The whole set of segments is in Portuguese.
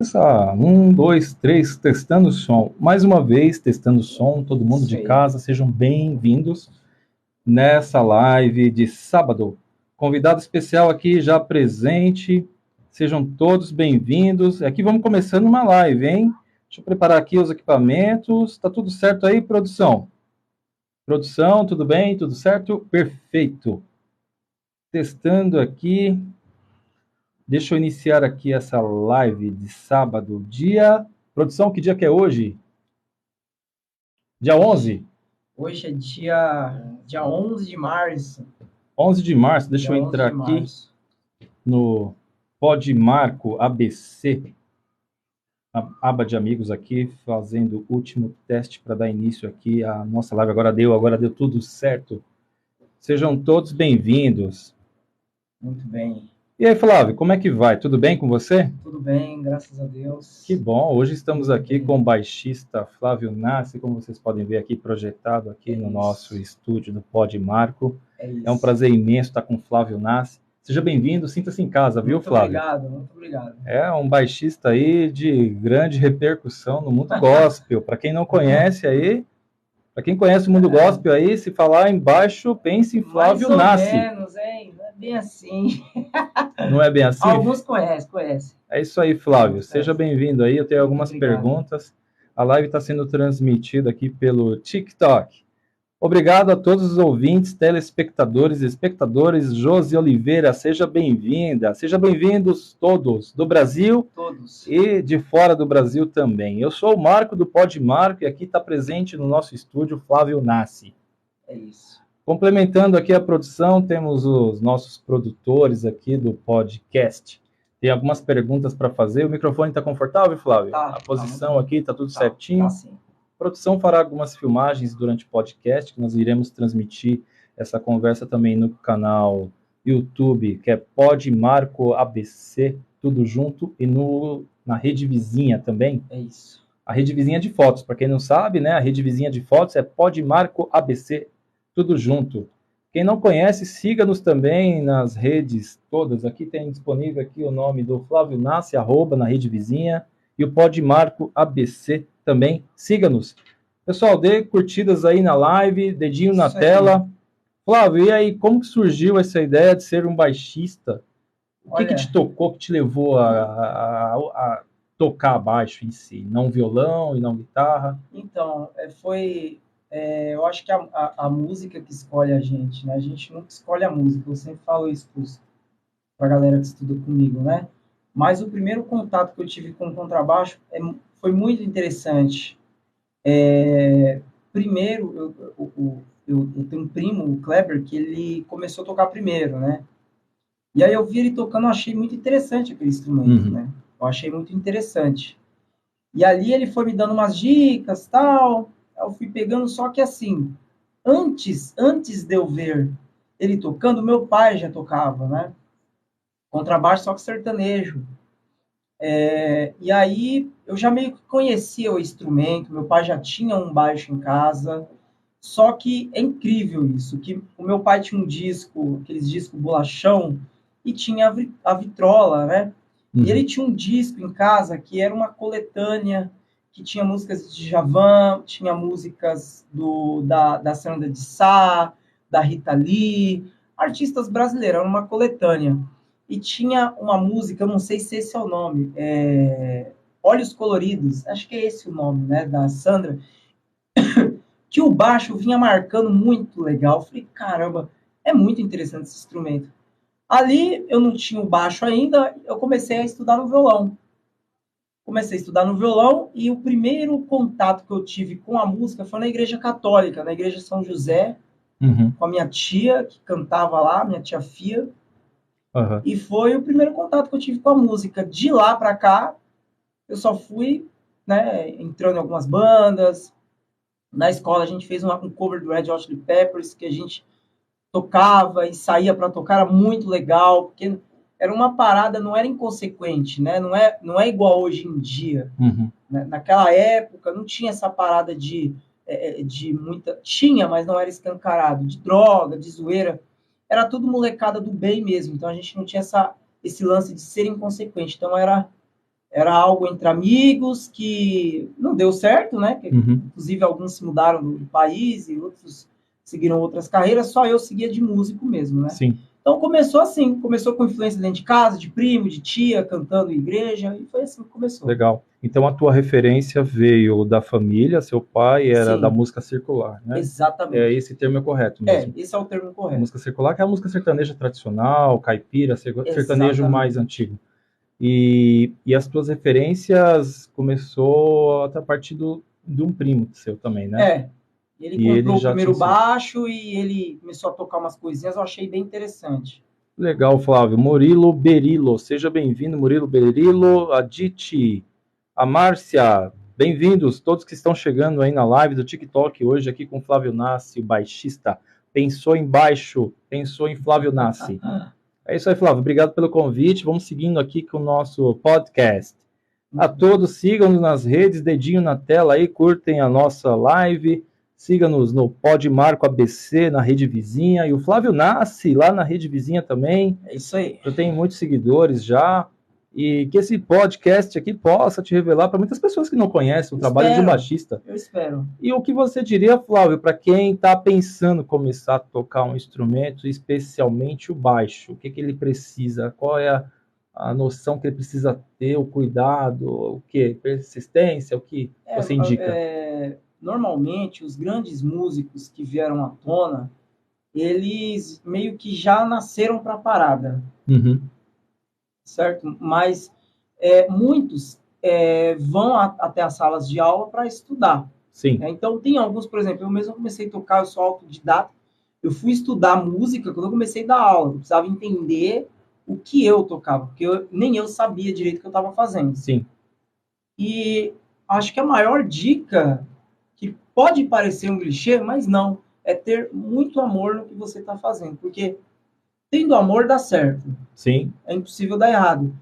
Um, dois, três, testando o som. Mais uma vez, testando o som, todo mundo de Isso aí. casa, sejam bem-vindos nessa live de sábado. Convidado especial aqui já presente, sejam todos bem-vindos. Aqui vamos começando uma live, hein? Deixa eu preparar aqui os equipamentos. Tá tudo certo aí, produção? Produção, tudo bem? Tudo certo? Perfeito. Testando aqui. Deixa eu iniciar aqui essa live de sábado, dia. Produção, que dia que é hoje? Dia Hoje, 11? hoje é dia 11 de março. 11 de março. Deixa Dia eu 11 entrar de aqui março. no Podmarco ABC, a aba de amigos aqui, fazendo o último teste para dar início aqui à nossa live. Agora deu tudo certo. Sejam todos bem-vindos. Muito bem. E aí, Flávio, como é que vai? Tudo bem com você? Tudo bem, graças a Que Deus. bom. Hoje estamos Muito aqui bem. com o baixista Flávio Nassi, como vocês podem ver aqui projetado aqui É no nosso isso. estúdio do Podmarco. É É um isso. prazer imenso estar com o Flávio Nassi. Seja bem-vindo, sinta-se em casa, viu, Muito Flávio? obrigado, muito obrigado. É um baixista aí de grande repercussão no mundo gospel. Para quem não conhece aí, para quem conhece o mundo gospel aí, se falar em baixo, pense em Mais Flávio ou Nassi. menos, hein? Não é bem assim. Não é bem assim? Alguns conhecem. É isso aí, Flávio. Alguns Seja conhecem. bem-vindo aí. Eu tenho Muito algumas obrigado. perguntas. A live está sendo transmitida aqui pelo TikTok. Obrigado a todos os ouvintes, telespectadores e espectadores. Josi Oliveira, seja bem-vinda. Sejam bem-vindos todos, do Brasil Todos. e de fora do Brasil também. Eu sou o Marco do Podmarco e aqui está presente no nosso estúdio Flávio Nassi. É isso. Complementando aqui a produção, temos os nossos produtores aqui do podcast. Tem algumas perguntas para fazer. O microfone está confortável, Flávio? A Tá posição muito. aqui está tudo Tá certinho? sim. A produção fará algumas filmagens durante o podcast, que nós iremos transmitir essa conversa também no canal YouTube, que é Podmarco ABC, tudo junto, e na rede vizinha também. É isso. A rede vizinha de fotos, para quem não sabe, né? A rede vizinha de fotos é Podmarco ABC, tudo junto. Quem não conhece, siga-nos também nas redes todas. Aqui tem disponível aqui o nome do Flávio Nassi, arroba, na rede vizinha, e o Podmarco ABC também. Siga-nos. Pessoal, dê curtidas aí na live, dedinho na Isso aí. tela. Flávio, e aí, como que surgiu essa ideia de ser um baixista? O que te Olha, tocou, que te levou a tocar baixo em si? Não violão e não guitarra? então, eu acho que a música que escolhe a gente, né? A gente nunca escolhe a música, eu sempre falo isso para a galera que estuda comigo, né? Mas o primeiro contato que eu tive com o contrabaixo foi muito interessante. Primeiro, eu tenho um primo, o Kleber, que ele começou a tocar primeiro, né? E aí eu vi ele tocando, eu achei muito interessante aquele instrumento, Uhum. né? Eu achei muito interessante. E ali ele foi me dando umas dicas, tal. Eu fui pegando, só que assim, antes de eu ver ele tocando, meu pai já tocava, né? Contrabaixo, só que sertanejo. E aí eu já meio que conhecia o instrumento, meu pai já tinha um baixo em casa. Só que é incrível isso, que o meu pai tinha um disco, aqueles discos bolachão, e tinha a vitrola, né? E ele Uhum. tinha um disco em casa que era uma coletânea que tinha músicas de Djavan, tinha músicas da Sandra de Sá, da Rita Lee, artistas brasileiros, era uma coletânea. E tinha uma música, eu não sei se esse é o nome, Olhos Coloridos, acho que é esse o nome, né, da Sandra, que o baixo vinha marcando muito legal. Eu falei, caramba, é muito interessante esse instrumento. Ali eu não tinha o baixo ainda, eu comecei a estudar no violão. Comecei a estudar no violão e o primeiro contato que eu tive com a música foi na igreja católica, na igreja São José, Uhum. com a minha tia, que cantava lá, minha tia Fia, Uhum. e foi o primeiro contato que eu tive com a música. De lá para cá, eu só fui, né, entrando em algumas bandas. Na escola a gente fez um cover do Red Hot Chili Peppers, que a gente tocava e saía para tocar, era muito legal, porque era uma parada, não era inconsequente, né? Não é igual hoje em dia. Uhum. Né? Naquela época não tinha essa parada de muita. Tinha, mas não era escancarado, de droga, de zoeira. Era tudo molecada do bem mesmo. Então a gente não tinha esse lance de ser inconsequente. Então Era algo entre amigos que não deu certo, né? Inclusive, alguns se mudaram do país e outros seguiram outras carreiras, só eu seguia de músico mesmo, né? Sim. Então começou assim, começou com influência dentro de casa, de primo, de tia, cantando em igreja, e foi assim que começou. Legal. Então a tua referência veio da família, seu pai era da música circular, né? Exatamente. Esse termo é correto mesmo. Esse é o termo correto. Música circular, que é a música sertaneja tradicional, caipira, sertanejo mais antigo. E as tuas referências começou a partir de um primo seu também, né? Ele comprou o primeiro baixo e ele começou a tocar umas coisinhas, eu achei bem interessante. Legal, Flávio. Murilo Berilo, seja bem-vindo, Murilo Berilo, a Diti, a Márcia, bem-vindos, todos que estão chegando aí na live do TikTok hoje aqui com Flávio Nassi, o baixista. Pensou em baixo, pensou em Flávio Nassi. É isso aí, Flávio, obrigado pelo convite, vamos seguindo aqui com o nosso podcast. A todos, sigam-nos nas redes, dedinho na tela aí, curtem a nossa live, siga-nos no Pod Marco ABC, na rede vizinha, e o Flávio Nassi, lá na rede vizinha também. É isso aí. Já tem muitos seguidores já, e que esse podcast aqui possa te revelar para muitas pessoas que não conhecem o trabalho de um baixista. Eu espero. E o que você diria, Flávio, para quem está pensando começar a tocar um instrumento, especialmente o baixo? O que ele precisa? Qual é a noção que ele precisa ter, o cuidado, o que? Persistência, o que você indica? Normalmente, os grandes músicos que vieram à tona, eles meio que já nasceram para a parada. Certo? Mas muitos vão até as salas de aula para estudar. Sim. Então, tem alguns, por exemplo, eu mesmo comecei a tocar, eu sou autodidata, eu fui estudar música quando eu comecei a dar aula, eu precisava entender o que eu tocava, porque nem eu sabia direito o que eu estava fazendo. Sim. E acho que a maior dica, que pode parecer um clichê, mas não, é ter muito amor no que você está fazendo, porque tendo amor dá certo. Sim. É impossível dar errado.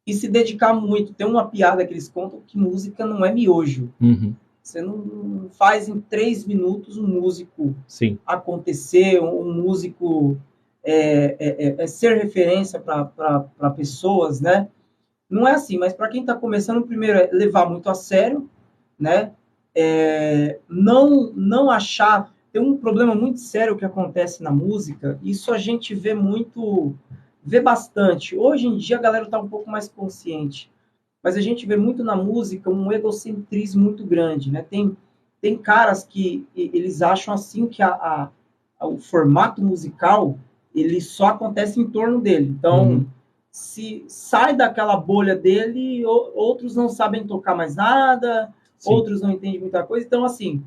E se dedicar muito. Tem uma piada que eles contam que música não é miojo. Você não faz em 3 minutos um músico acontecer, um músico ser referência para pessoas, né? Não é assim, mas para quem está começando, primeiro é levar muito a sério, né? Não achar... Tem um problema muito sério que acontece na música, isso a gente vê bastante. Hoje em dia a galera está um pouco mais consciente, mas a gente vê muito na música um egocentrismo muito grande, né? Tem caras que eles acham assim que o formato musical ele só acontece em torno dele. Então, se sai daquela bolha dele, outros não sabem tocar mais nada, outros não entendem muita coisa. Então, assim,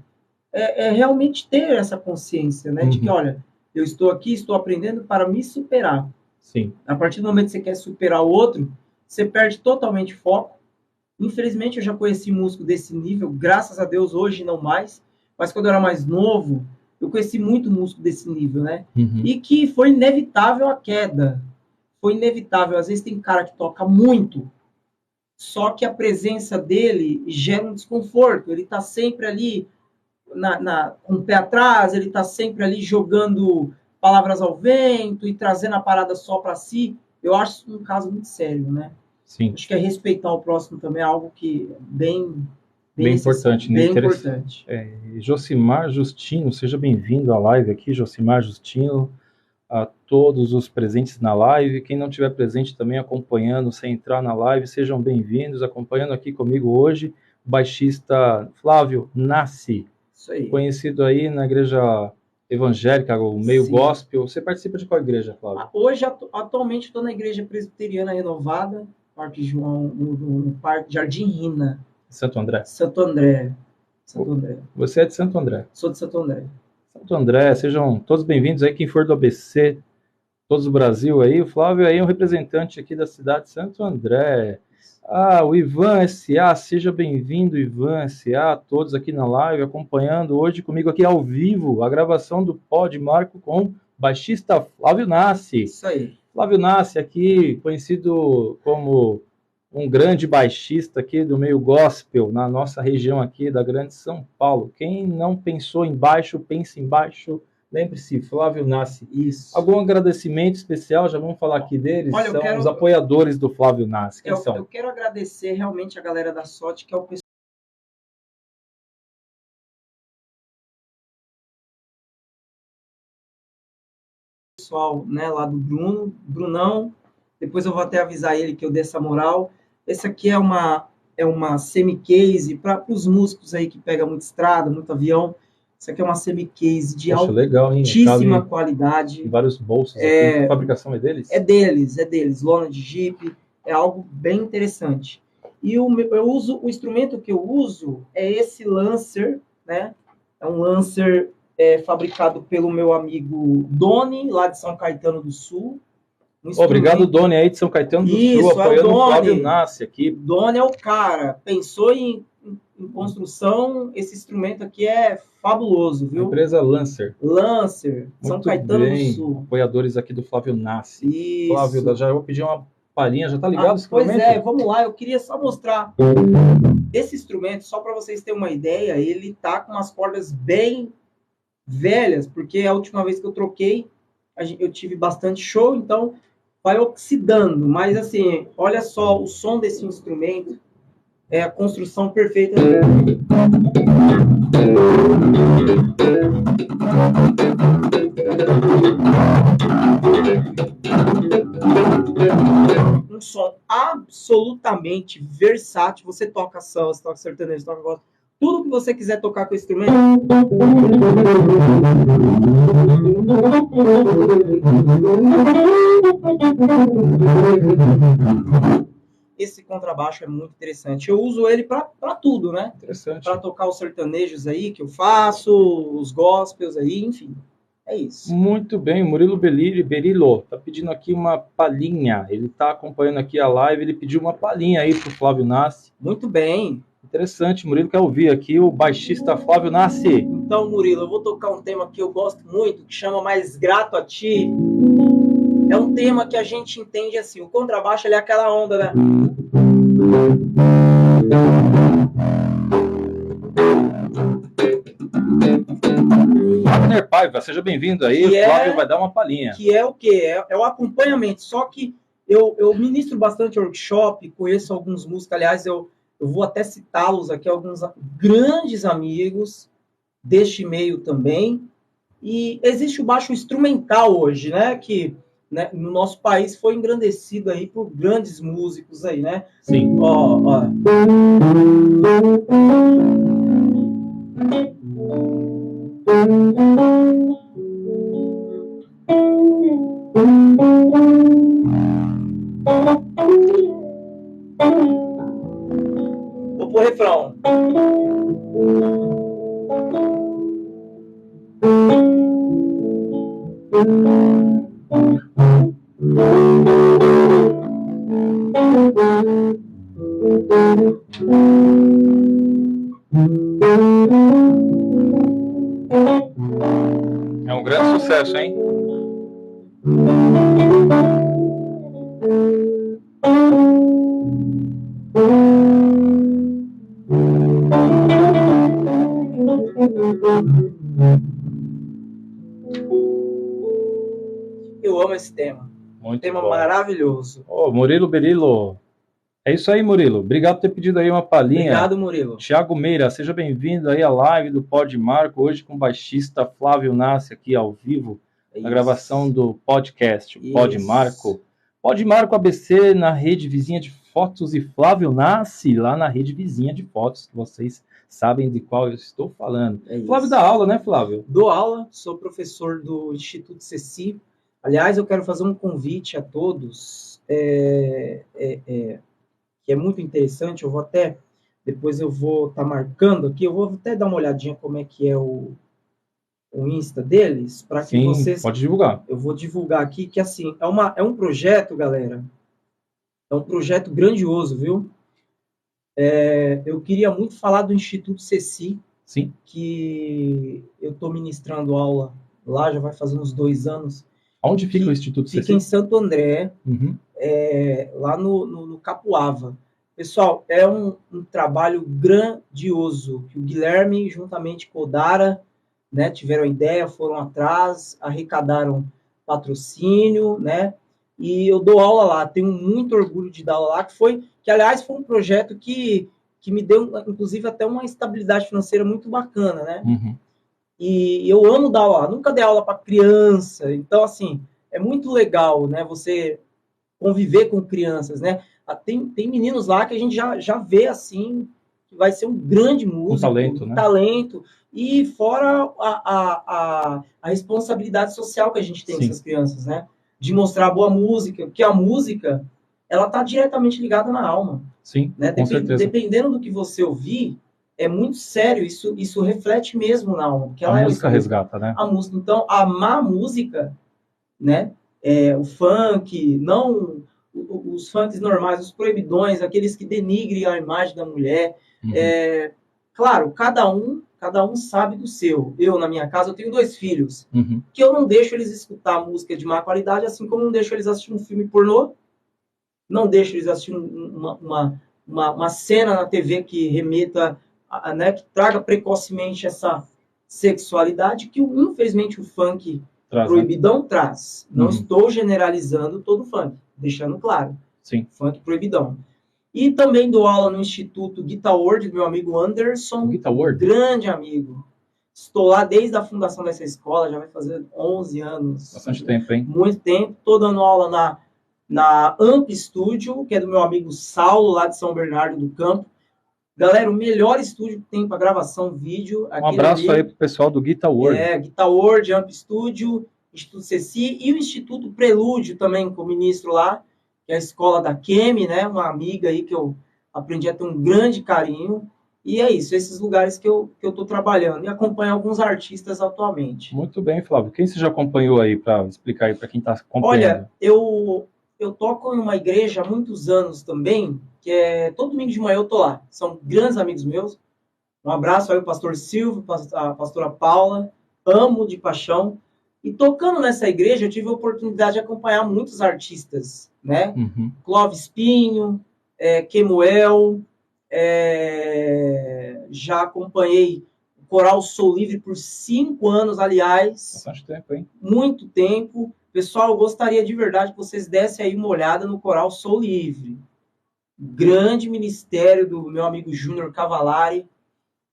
realmente ter essa consciência, né? De que, olha, eu estou aqui, estou aprendendo para me superar. Sim. A partir do momento que você quer superar o outro, você perde totalmente foco. Infelizmente, eu já conheci músico desse nível, graças a Deus, hoje não mais. Mas quando eu era mais novo, eu conheci muito músico desse nível, né? E que foi inevitável a queda. Foi inevitável. Às vezes tem cara que toca muito, só que a presença dele gera um desconforto. Ele está sempre ali com o pé atrás, ele está sempre ali jogando palavras ao vento e trazendo a parada só para si. Eu acho isso um caso muito sério, né? Sim. Acho que respeitar o próximo também é algo que bem importante, né? Bem importante. Josimar Justino, seja bem-vindo à live aqui, Josimar Justino, a todos os presentes na live, quem não estiver presente também acompanhando, sem entrar na live, sejam bem-vindos, acompanhando aqui comigo hoje, o baixista Flávio Nassi, conhecido aí na igreja evangélica, o meio gospel. Você participa de qual igreja, Flávio? Hoje, atualmente, estou na igreja presbiteriana renovada, Parque João, no Parque Jardim Rina. Santo André. Santo André. Você é de Santo André? Sou de Santo André. Santo André, sejam todos bem-vindos aí, quem for do ABC, todos do Brasil aí. O Flávio aí é um representante aqui da cidade de Santo André. O Ivan S.A., seja bem-vindo, Ivan S.A., todos aqui na live, acompanhando hoje comigo aqui ao vivo, a gravação do Pod Marco com o baixista Flávio Nassi. Isso aí. Flávio Nassi aqui, conhecido como um grande baixista aqui do meio gospel, na nossa região aqui da Grande São Paulo. Quem não pensou em baixo, pensa em baixo, Lembre-se, Flávio Nassi. Isso. Algum agradecimento especial? Já vamos falar aqui deles? Olha, São os apoiadores do Flávio Nassi. Quem são? Eu quero agradecer realmente a galera da SOT, que é o pessoal, né, lá do Brunão. Depois eu vou até avisar ele que eu dei essa moral. Esse aqui é uma semi-case para os músicos aí que pegam muita estrada, muito avião. Isso aqui é uma semi-case de legal, hein? altíssima qualidade. Vários bolsos aqui. A fabricação é deles? É deles. Lona de Jeep. É algo bem interessante. E o instrumento que eu uso é esse Lancer, né? É um Lancer fabricado pelo meu amigo Doni, lá de São Caetano do Sul. Obrigado, Doni, aí de São Caetano do Sul, apoiando o Flávio Nassi aqui. Doni é o cara. Pensou em construção, esse instrumento aqui é fabuloso, viu? Empresa Lancer. São Caetano do Sul. Apoiadores aqui do Flávio Nassi. Isso. Flávio, já vou pedir uma palhinha, já tá ligado esse instrumento? Pois é, vamos lá, eu queria só mostrar. Esse instrumento, só para vocês terem uma ideia, ele tá com umas cordas bem velhas, porque a última vez que eu troquei, eu tive bastante show, então vai oxidando, mas assim, olha só o som desse instrumento, é a construção perfeita. Um som absolutamente versátil. Você toca samba, você toca sertanejo, você toca gospel, tudo que você quiser tocar com o instrumento. Esse contrabaixo é muito interessante. Eu uso ele para tudo, né? Interessante. Para tocar os sertanejos aí que eu faço, os gospels aí, enfim. É isso. Muito bem, Murilo Berilo tá pedindo aqui uma palhinha. Ele tá acompanhando aqui a live, ele pediu uma palhinha aí pro Flávio Nassi. Muito bem. Interessante, Murilo quer ouvir aqui o baixista Flávio Nassi. Então, Murilo, eu vou tocar um tema que eu gosto muito, que chama Mais Grato a Ti. É um tema que a gente entende assim, o contrabaixo ele é aquela onda, né? Wagner Paiva, seja bem-vindo aí, o Flávio vai dar uma palhinha. Que é o quê? É o acompanhamento, só que eu ministro bastante workshop, conheço alguns músicos, aliás, eu vou até citá-los aqui, alguns grandes amigos deste meio também, e existe o baixo instrumental hoje, né, que né, no nosso país foi engrandecido aí por grandes músicos aí, né? Sim. Ó. Vou pro refrão. É um grande sucesso, hein? Eu amo esse tema. Muito tema bom. Maravilhoso. Murilo Berilo. É isso aí, Murilo. Obrigado por ter pedido aí uma palhinha. Obrigado, Murilo. Thiago Meira, seja bem-vindo aí à live do Pod Marco, hoje com o baixista Flávio Nassi aqui ao vivo, na gravação do podcast, o Pod Marco. Pod Marco ABC na rede vizinha de fotos e Flávio Nassi lá na rede vizinha de fotos, que vocês sabem de qual eu estou falando. Flávio dá aula, né, Flávio? Dou aula, sou professor do Instituto Ceci. Aliás, eu quero fazer um convite a todos, que é muito interessante. Eu vou até, depois eu vou estar marcando aqui, eu vou até dar uma olhadinha como é que é o Insta deles, para que vocês... pode divulgar. Eu vou divulgar aqui, que assim, é um projeto, galera, é um projeto grandioso, viu? Eu queria muito falar do Instituto Ceci, sim, que eu estou ministrando aula lá, já vai fazer uns 2 anos. Onde fica o Instituto Ceci? Fica em Santo André, lá no Capuava. Pessoal, é um trabalho grandioso, que o Guilherme, juntamente com o Dara, né, tiveram a ideia, foram atrás, arrecadaram patrocínio, né, e eu dou aula lá, tenho muito orgulho de dar aula lá, que aliás foi um projeto que me deu, inclusive, até uma estabilidade financeira muito bacana, né, e eu amo dar aula, nunca dei aula para criança, então, assim, é muito legal, né, você conviver com crianças, né, tem meninos lá que a gente já vê, assim, que vai ser um grande músico, talento, né? Talento, e fora a responsabilidade social que a gente tem com essas crianças, né? De mostrar boa música, porque a música, ela está diretamente ligada na alma. Sim, né? Com certeza. Dependendo do que você ouvir, é muito sério, isso reflete mesmo na alma. Porque a música resgata, né? A música. Então, amar a música, né? O funk, não os funks normais, os proibidões, aqueles que denigrem a imagem da mulher. Claro, cada um sabe do seu. Eu, na minha casa, eu tenho 2 filhos, que eu não deixo eles escutar música de má qualidade, assim como não deixo eles assistir um filme pornô, não deixo eles assistir uma cena na TV que remeta, né, que traga precocemente essa sexualidade que, infelizmente, o funk proibidão traz. Não estou generalizando todo o funk, deixando claro. Sim. Funk proibidão. E também dou aula no Instituto Guitar World, do meu amigo Anderson, grande amigo. Estou lá desde a fundação dessa escola, já vai fazer 11 anos. Bastante tempo, hein? Muito tempo. Estou dando aula na Amp Studio, que é do meu amigo Saulo, lá de São Bernardo do Campo. Galera, o melhor estúdio que tem para gravação vídeo. Um abraço aí pro pessoal do Guitar World. Guitar World, Amp Studio, Instituto Ceci e o Instituto Prelúdio também, com o ministro lá, que é a escola da Kemi, né? Uma amiga aí que eu aprendi a ter um grande carinho. E é isso, esses lugares que eu estou trabalhando. E acompanho alguns artistas atualmente. Muito bem, Flávio. Quem você já acompanhou aí, para explicar aí para quem está acompanhando? Olha, eu toco em uma igreja há muitos anos também, que é todo domingo de manhã eu tô lá. São grandes amigos meus. Um abraço aí ao pastor Silvio, a pastora Paula. Amo de paixão. E tocando nessa igreja, eu tive a oportunidade de acompanhar muitos artistas, né? Clóvis Pinho, Kemuel, já acompanhei o Coral Sou Livre por 5 anos, aliás. Bastante tempo, hein? Muito tempo. Pessoal, eu gostaria de verdade que vocês dessem aí uma olhada no Coral Sou Livre. Grande ministério do meu amigo Júnior Cavalari,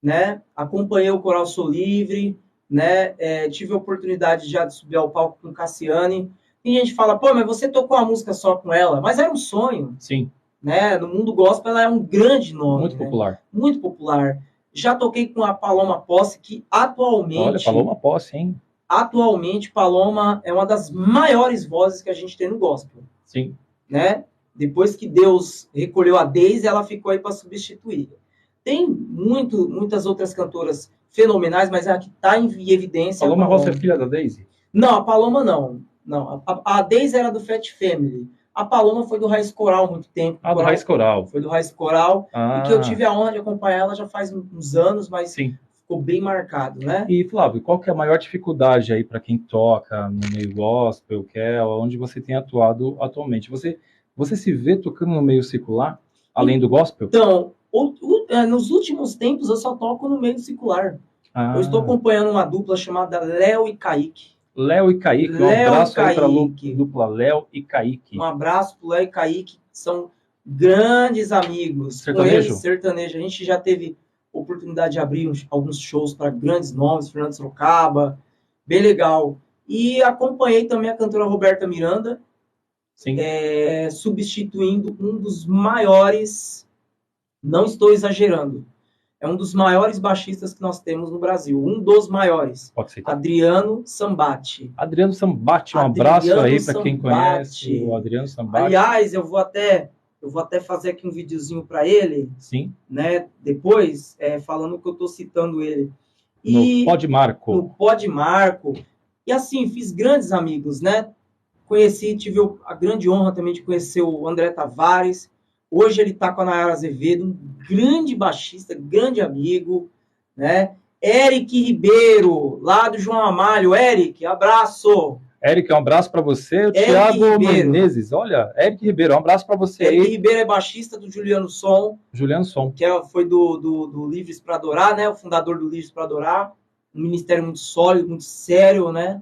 né? Acompanhei o Coral Sou Livre, né? Tive a oportunidade já de subir ao palco com Cassiane. Tem gente que fala, pô, mas você tocou a música só com ela. Mas era um sonho. Sim. Né? No mundo gospel ela é um grande nome. Muito popular. Muito popular. Já toquei com a Paloma Posse, que atualmente... Olha, Paloma Posse, hein? Atualmente, Paloma é uma das maiores vozes que a gente tem no gospel. Sim. Né? Depois que Deus recolheu a Deise, ela ficou aí para substituir. Tem muitas outras cantoras fenomenais, mas a que está em evidência... Paloma Posse é filha da Deise? Não, a Paloma não. A Deise era do Fat Family. A Paloma foi do Raiz Coral há muito tempo. Do Raiz Coral. Foi do Raiz Coral. E que eu tive a honra de acompanhar ela já faz uns anos, mas ficou bem marcado, né? E, Flávio, qual que é a maior dificuldade aí para quem toca no meio gospel, que é onde você tem atuado atualmente? Você se vê tocando no meio secular, além do gospel? Então, nos últimos tempos eu só toco no meio secular. Eu estou acompanhando uma dupla chamada Léo e Kaique. Léo e Kaique, um abraço aí para a dupla Léo e Kaique. Um abraço para o Léo e Kaique, que são grandes amigos. Sertanejo? Sertanejo. A gente já teve oportunidade de abrir alguns shows para grandes nomes, Fernando Sorocaba, bem legal. E acompanhei também a cantora Roberta Miranda, substituindo um dos maiores, não estou exagerando, é um dos maiores baixistas que nós temos no Brasil. Um dos maiores. Pode ser. Adriano Sambati. Adriano Sambati, um abraço aí para quem conhece o Adriano Sambati. Aliás, eu vou até fazer aqui um videozinho para ele. Sim. Né? Depois, falando que eu estou citando ele. No Podmarco. No Podmarco. E assim, fiz grandes amigos, né? Tive a grande honra também de conhecer o André Tavares. Hoje ele está com a Nayara Azevedo, um grande baixista, grande amigo, né? Eric Ribeiro, lá do João Amalho. Eric, abraço. Eric, um abraço para você. O Thiago Menezes, olha, Eric Ribeiro, um abraço para você. Eric Ribeiro é baixista do Juliano Som. Juliano Som. Que foi do Livres para Adorar, né? O fundador do Livres para Adorar. um ministério muito sólido, muito sério, né?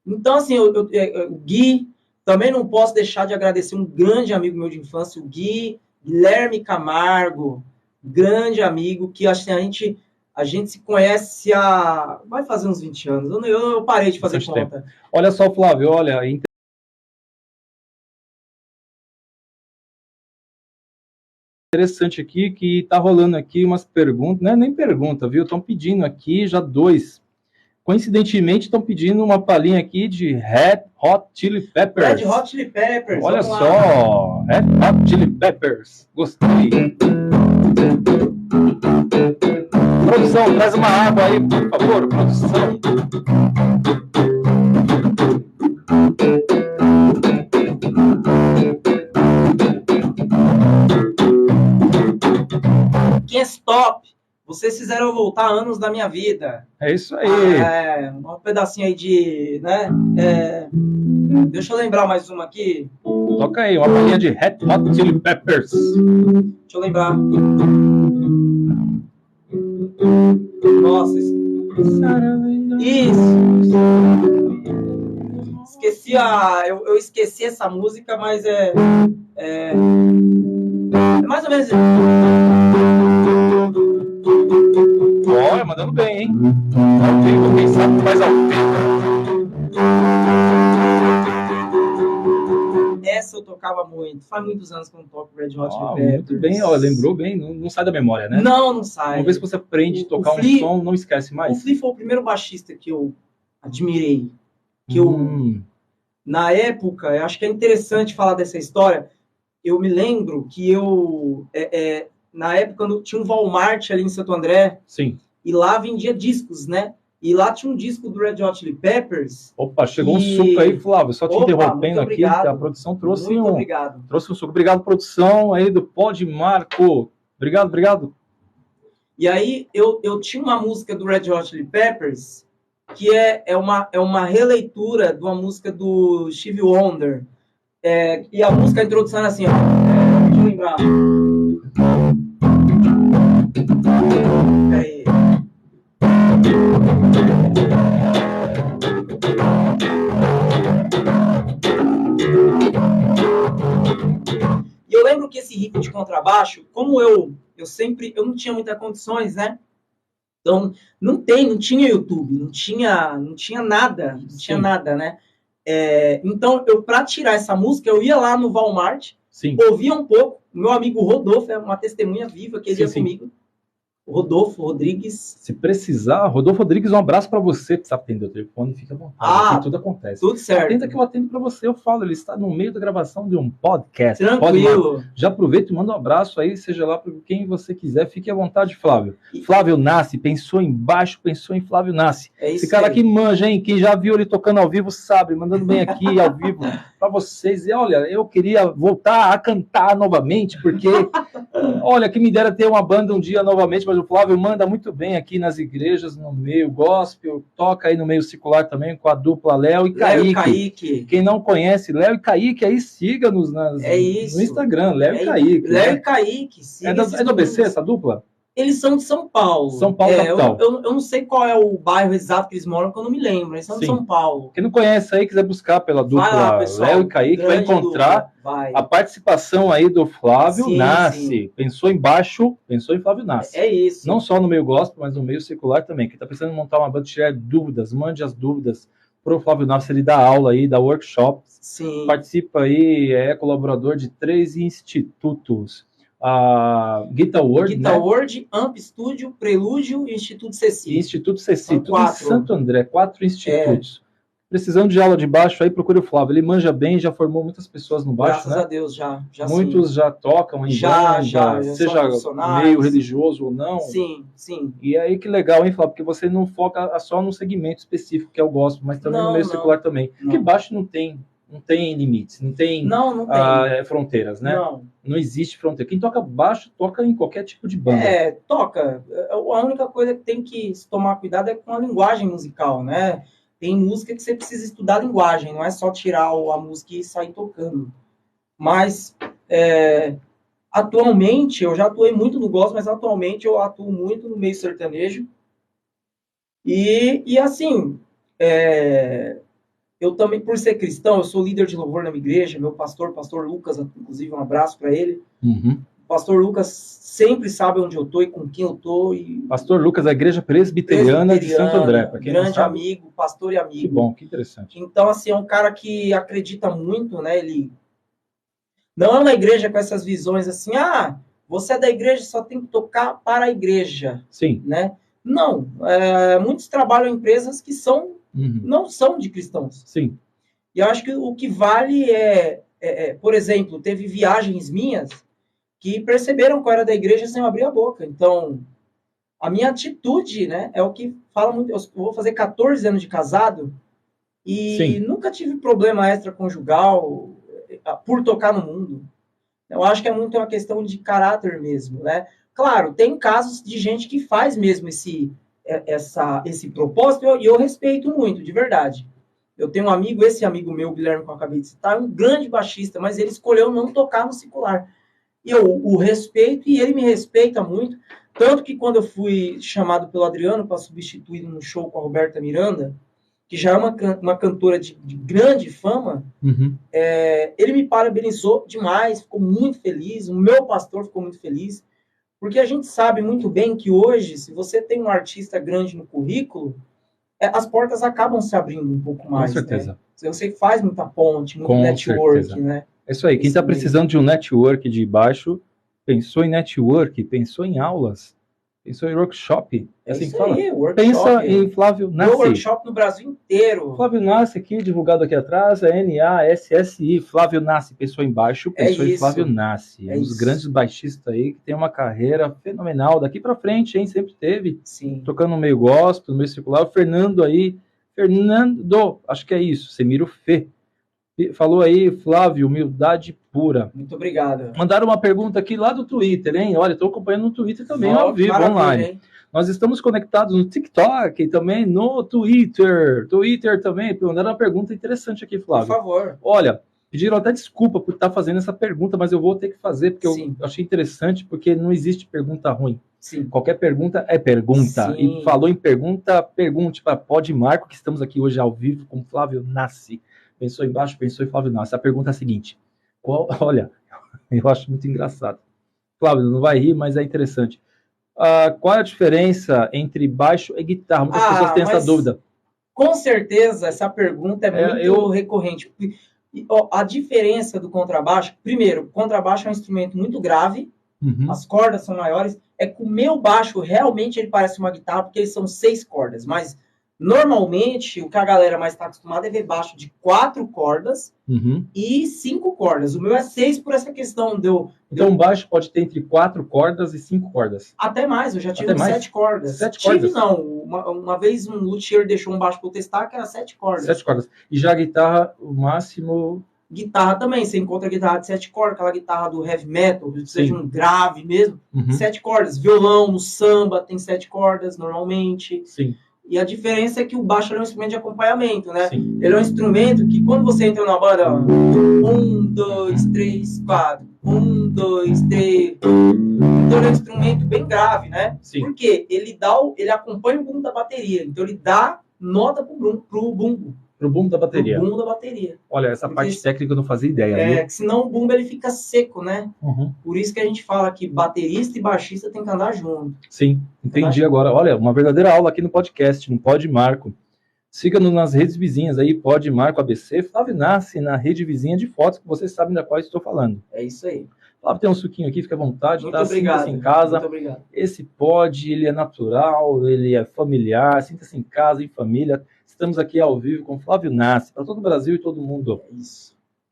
Então, assim, o Gui, também não posso deixar de agradecer um grande amigo meu de infância, o Guilherme Camargo, grande amigo, que assim, a gente se conhece vai fazer uns 20 anos, eu parei de fazer Bastante conta. tempo. Olha só, Flávio, olha, interessante aqui que tá rolando aqui umas perguntas, não é nem pergunta, viu? Estão pedindo aqui já dois. Coincidentemente, estão pedindo uma palhinha aqui de Red Hot Chili Peppers. Red Hot Chili Peppers, olha vamos só, lá. Red Hot Chili Peppers. Gostei. Produção, traz uma água aí, por favor, produção. Can't Stop. Vocês fizeram voltar anos da minha vida. É isso aí. Um pedacinho aí de, né? Deixa eu lembrar mais uma aqui. Toca aí, uma palhinha de Red Hot Chili Peppers. Deixa eu lembrar. Nossa, isso. Esqueci eu esqueci essa música, mas é mais ou menos. Olha, mandando bem, hein? Ao vivo, quem sabe faz ao vivo. Essa eu tocava muito. Faz muitos anos que eu não toco Red Hot Chili Peppers. Muito bem, ó, lembrou bem, não sai da memória, né? Não sai. Uma vez que você aprende a tocar um som, não esquece mais. O Flea foi o primeiro baixista que eu admirei. Que na época, eu acho que é interessante falar dessa história. Eu me lembro que na época, quando tinha um Walmart ali em Santo André, sim, e lá vendia discos, né? E lá tinha um disco do Red Hot Chili Peppers. Opa, chegou um suco aí, Flávio. Só te interrompendo aqui, que a produção trouxe trouxe um suco. Obrigado, produção aí do Pod Marco. Obrigado. E aí, eu tinha uma música do Red Hot Chili Peppers, que é uma releitura de uma música do Stevie Wonder. E a música, a introdução era assim, ó. Deixa eu lembrar. E eu lembro que esse riff de contrabaixo, como eu não tinha muitas condições, né? Então, não tinha YouTube, não tinha nada, né? Então, para tirar essa música, eu ia lá no Walmart, ouvia um pouco. Meu amigo Rodolfo é uma testemunha viva que ele ia comigo. Rodolfo Rodrigues. Se precisar, Rodolfo Rodrigues, um abraço para você. Precisa atender o telefone, fica à vontade. Aqui tudo acontece. Tudo certo. Atenda que eu atendo para você. Eu falo, ele está no meio da gravação de um podcast. Tranquilo. Já aproveita e manda um abraço aí, seja lá para quem você quiser. Fique à vontade, Flávio. Flávio Nassi, pensou em baixo, pensou em Flávio Nassi. Esse cara aqui manja, hein? Quem já viu ele tocando ao vivo sabe, mandando bem aqui ao vivo para vocês. E olha, eu queria voltar a cantar novamente, porque olha, que me dera ter uma banda um dia novamente, mas o Flávio manda muito bem aqui nas igrejas, no meio gospel, toca aí no meio circular também com a dupla Léo e Kaique. Quem não conhece Léo e Kaique, aí siga-nos no Instagram, Léo e Kaique. Léo e Kaique, sim. É do ABC essa dupla? Eles são de São Paulo. São Paulo, capital. Eu não sei qual é o bairro exato que eles moram, porque eu não me lembro. Eles são de São Paulo. Quem não conhece aí, quiser buscar pela dupla Léo e Kaique, vai encontrar a participação aí do Flávio Nassi. Sim. Pensou em baixo, pensou em Flávio Nassi. É isso. Não só no meio gospel, mas no meio secular também. Quem está pensando em montar uma banda, tirar dúvidas, mande as dúvidas para o Flávio Nassi. Ele dá aula aí, dá workshop. Sim. Participa aí, é colaborador de 3 institutos. A Guitar World, Amp Studio, Prelúdio e Instituto Ceci. Tudo em Santo André, 4 institutos. Precisando de aula de baixo, aí procure o Flávio. Ele manja bem, já formou muitas pessoas no baixo, Graças a Deus, já muitos já tocam em banda, seja meio religioso ou não. Sim. E aí que legal, hein, Flávio? Porque você não foca só num segmento específico, que é o gospel, mas também no meio secular também. Porque baixo não tem limites, não tem fronteiras, né? Não existe fronteira. Quem toca baixo, toca em qualquer tipo de banda. Toca. A única coisa que tem que se tomar cuidado é com a linguagem musical, né? Tem música que você precisa estudar a linguagem, não é só tirar a música e sair tocando. Mas, atualmente, eu já atuei muito no gospel, mas atualmente eu atuo muito no meio sertanejo. E assim, eu também, por ser cristão, eu sou líder de louvor na minha igreja, meu pastor Lucas, inclusive um abraço para ele. O pastor Lucas sempre sabe onde eu estou e com quem eu estou. Pastor Lucas, da Igreja Presbiteriana de Santo André. Pra quem grande amigo, pastor e amigo. Que bom, que interessante. Então, assim, é um cara que acredita muito, né? Ele não é uma igreja com essas visões assim, você é da igreja, só tem que tocar para a igreja. Sim. Né? Não, muitos trabalham em empresas que não são de cristãos. Sim. E eu acho que o que vale por exemplo, teve viagens minhas que perceberam que eu era da igreja sem eu abrir a boca. Então, a minha atitude, né, é o que fala muito. Eu vou fazer 14 anos de casado e Sim. nunca tive problema extraconjugal por tocar no mundo. Eu acho que é muito uma questão de caráter mesmo, né? Claro, tem casos de gente que faz mesmo esse propósito e eu respeito muito, de verdade. Eu tenho um amigo, esse amigo meu, Guilherme, que eu acabei de citar, um grande baixista, mas ele escolheu não tocar no secular. E eu o respeito e ele me respeita muito. Tanto que quando eu fui chamado pelo Adriano para substituir no show com a Roberta Miranda, que já é uma cantora de grande fama, ele me parabenizou demais, ficou muito feliz, o meu pastor ficou muito feliz, porque a gente sabe muito bem que hoje, se você tem um artista grande no currículo, as portas acabam se abrindo um pouco mais. Com certeza. Né? Você faz muita ponte, muito network, né? É isso aí. Quem está precisando de um network de baixo, pensou em network, pensou em aulas, pensou em workshop. Assim isso fala. Aí, workshop. Pensa em Flávio Nassi. Workshop no Brasil inteiro. Flávio Nassi aqui, divulgado aqui atrás, é N-A-S-S-I. Flávio Nassi, pensou embaixo, pensou em Flávio Nassi. Um dos grandes baixistas aí, que tem uma carreira fenomenal. Daqui para frente, hein? Sempre teve. Sim. Tocando no meio gospel, no meio circular. O Fernando aí. Fernando, acho que é isso. Semiro Fê. Falou aí, Flávio, humildade pura. Muito obrigado. Mandaram uma pergunta aqui lá do Twitter, hein? Olha, estou acompanhando no Twitter também, ao vivo, online. Hein? Nós estamos conectados no TikTok, também no Twitter. Twitter também. Mandaram uma pergunta interessante aqui, Flávio. Por favor. Olha, pediram até desculpa por estar fazendo essa pergunta, mas eu vou ter que fazer, porque eu achei interessante, porque não existe pergunta ruim. Sim. Qualquer pergunta é pergunta. Sim. E falou em pergunta, pergunte para Pod Marco, que estamos aqui hoje ao vivo com Flávio Nassi. Pensou embaixo, pensou em Flávio Nassi. A pergunta é a seguinte. Olha, eu acho muito engraçado. Flávio, não vai rir, mas é interessante. Qual é a diferença entre baixo e guitarra? Muitas pessoas têm essa dúvida. Com certeza, essa pergunta é muito recorrente. A diferença do contrabaixo, primeiro, o contrabaixo é um instrumento muito grave, as cordas são maiores. É que o meu baixo, realmente, ele parece uma guitarra, porque eles são 6 cordas, mas normalmente, o que a galera mais está acostumada é ver baixo de 4 cordas e 5 cordas. O meu é 6 por essa questão. Então, o baixo pode ter entre 4 cordas e 5 cordas? Até mais, eu já tive 7 cordas. 7 cordas? Tive, não. Uma vez um luthier deixou um baixo para eu testar, que era 7 cordas. 7 cordas. E já a guitarra, o máximo... Guitarra também, você encontra guitarra de 7 cordas, aquela guitarra do heavy metal, que seja um grave mesmo, 7 cordas. Violão, no samba, tem 7 cordas, normalmente. Sim. E a diferença é que o baixo é um instrumento de acompanhamento, né? Sim. Ele é um instrumento que, quando você entra numa banda, 1, 2, 3, 4, 1, 2, 3. Então, ele é um instrumento bem grave, né? Sim. Porque ele acompanha o bumbo da bateria. Então, ele dá nota pro bumbo. Pro bumbo da bateria. Pro bumbo da bateria. Olha, essa parte técnica eu não fazia ideia. Viu? Senão o bumbo ele fica seco, né? Por isso que a gente fala que baterista e baixista tem que andar junto. Sim, entendi agora. Olha, uma verdadeira aula aqui no podcast, no Pod Marco. Siga-nos nas redes vizinhas aí, Pod Marco ABC, Flávio Nassi na rede vizinha de fotos, que vocês sabem da qual estou falando. É isso aí. Flávio, tem um suquinho aqui, fica à vontade. Muito obrigado. Sinta-se em casa. Muito obrigado. Esse pod, ele é natural, ele é familiar, sinta-se em casa, em família. Estamos aqui ao vivo com Flávio Nassi, para todo o Brasil e todo mundo.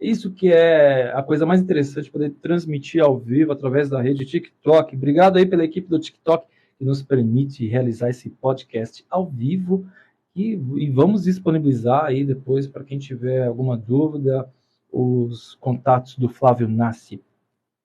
Isso que é a coisa mais interessante, poder transmitir ao vivo através da rede TikTok. Obrigado aí pela equipe do TikTok que nos permite realizar esse podcast ao vivo. E vamos disponibilizar aí depois, para quem tiver alguma dúvida, os contatos do Flávio Nassi.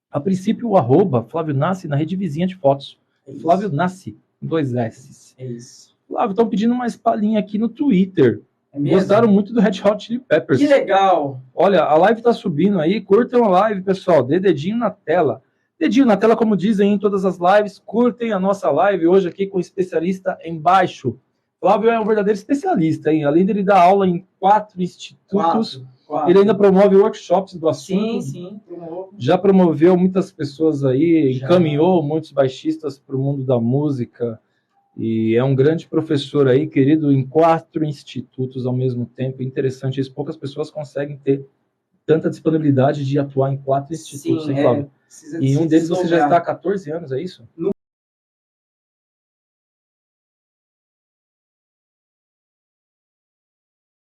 A princípio, o @ Flávio Nassi na rede vizinha de fotos. Flávio Nassi, 2 S. É isso. Flávio, estão pedindo uma palhinha aqui no Twitter. Gostaram muito do Red Hot Chili Peppers. Que legal! Olha, a live está subindo aí. Curtam a live, pessoal. Dê dedinho na tela. Dedinho na tela, como dizem em todas as lives. Curtem a nossa live hoje aqui com o especialista em baixo, Flávio é um verdadeiro especialista, hein? Além de ele dar aula em 4 institutos, Quatro. ele ainda promove workshops do assunto. Sim, promovo. Já promoveu muitas pessoas aí, Já. encaminhou muitos baixistas para o mundo da música. E é um grande professor aí, querido, em 4 institutos ao mesmo tempo. Interessante isso. Poucas pessoas conseguem ter tanta disponibilidade de atuar em 4 institutos, hein, Flávio? E um deles você já está há 14 anos, é isso?